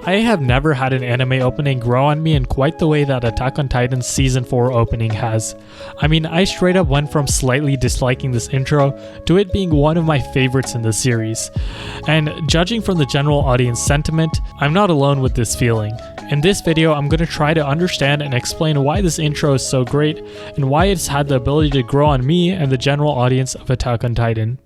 I have never had an anime opening grow on me in quite the way that Attack on Titan's Season 4 opening has. I mean, I straight up went from slightly disliking this intro to it being one of my favorites in the series. And judging from the general audience sentiment, I'm not alone with this feeling. In this video, I'm going to try to understand and explain why this intro is so great and why it's had the ability to grow on me and the general audience of Attack on Titan.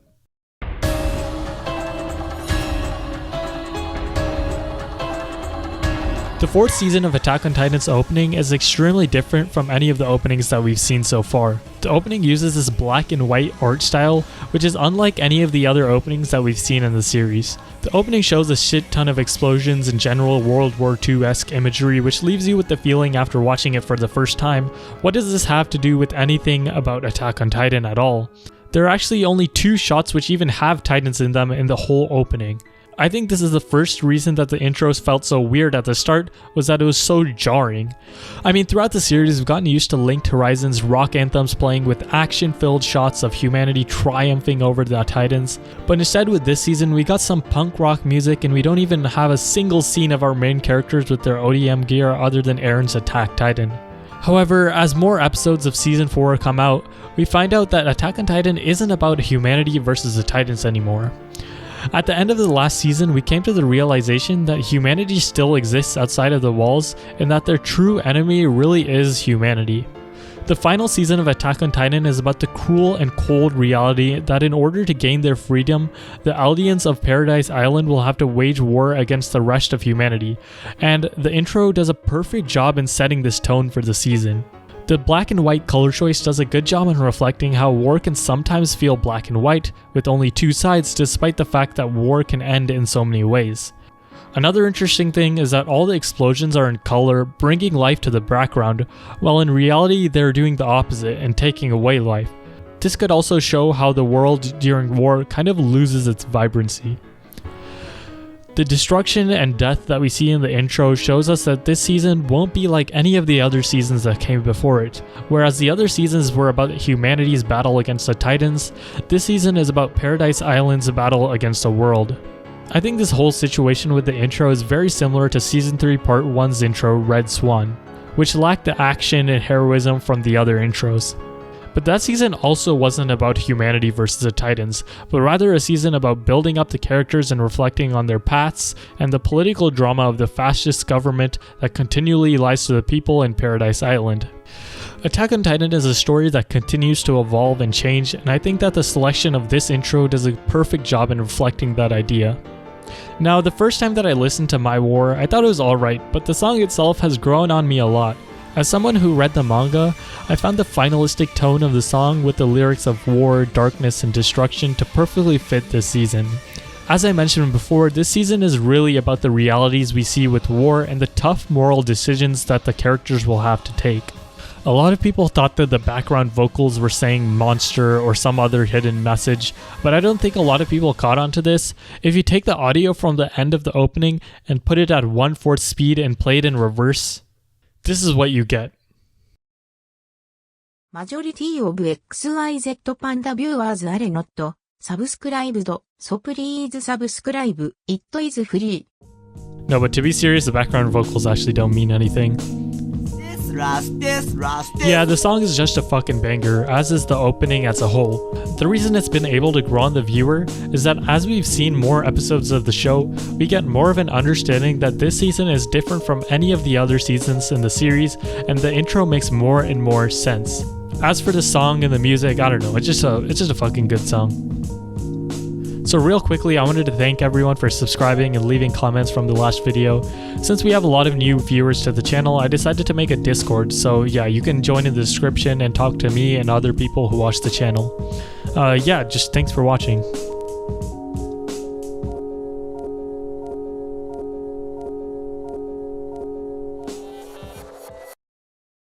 The 4th season of Attack on Titan's opening is extremely different from any of the openings that we've seen so far. The opening uses this black and white art style, which is unlike any of the other openings that we've seen in the series. The opening shows a shit ton of explosions and general World War II-esque imagery, which leaves you with the feeling after watching it for the first time, what does this have to do with anything about Attack on Titan at all? There are actually only 2 shots which even have Titans in them in the whole opening. I think this is the first reason that the intros felt so weird at the start, was that it was so jarring. I mean, throughout the series we've gotten used to Linked Horizon's rock anthems playing with action-filled shots of humanity triumphing over the Titans, but instead with this season we got some punk rock music and we don't even have a single scene of our main characters with their ODM gear other than Eren's Attack Titan. However, as more episodes of Season 4 come out, we find out that Attack on Titan isn't about humanity versus the Titans anymore. At the end of the last season, we came to the realization that humanity still exists outside of the walls and that their true enemy really is humanity. The final season of Attack on Titan is about the cruel and cold reality that in order to gain their freedom, the Eldians of Paradise Island will have to wage war against the rest of humanity, and the intro does a perfect job in setting this tone for the season. The black and white color choice does a good job in reflecting how war can sometimes feel black and white, with only 2 sides despite the fact that war can end in so many ways. Another interesting thing is that all the explosions are in color, bringing life to the background, while in reality they're doing the opposite and taking away life. This could also show how the world during war kind of loses its vibrancy. The destruction and death that we see in the intro shows us that this season won't be like any of the other seasons that came before it. Whereas the other seasons were about humanity's battle against the Titans, this season is about Paradise Island's battle against the world. I think this whole situation with the intro is very similar to Season 3 Part 1's intro, Red Swan, which lacked the action and heroism from the other intros. But that season also wasn't about humanity versus the Titans, but rather a season about building up the characters and reflecting on their paths and the political drama of the fascist government that continually lies to the people in Paradise Island. Attack on Titan is a story that continues to evolve and change, and I think that the selection of this intro does a perfect job in reflecting that idea. Now, the first time that I listened to My War, I thought it was alright, but the song itself has grown on me a lot. As someone who read the manga, I found the finalistic tone of the song with the lyrics of war, darkness, and destruction to perfectly fit this season. As I mentioned before, this season is really about the realities we see with war and the tough moral decisions that the characters will have to take. A lot of people thought that the background vocals were saying monster or some other hidden message, but I don't think a lot of people caught on to this. If you take the audio from the end of the opening and put it at 1/4 speed and play it in reverse, this is what you get. Majority of XYZ Panda viewers are not subscribed, so please subscribe, it is free. No, but to be serious, the background vocals actually don't mean anything. Yeah, the song is just a fucking banger, as is the opening as a whole. The reason it's been able to grow on the viewer is that as we've seen more episodes of the show, we get more of an understanding that this season is different from any of the other seasons in the series, and the intro makes more and more sense. As for the song and the music, I don't know, it's just a fucking good song. So real quickly, I wanted to thank everyone for subscribing and leaving comments from the last video. Since we have a lot of new viewers to the channel, I decided to make a Discord, so yeah, you can join in the description and talk to me and other people who watch the channel. Yeah, just thanks for watching.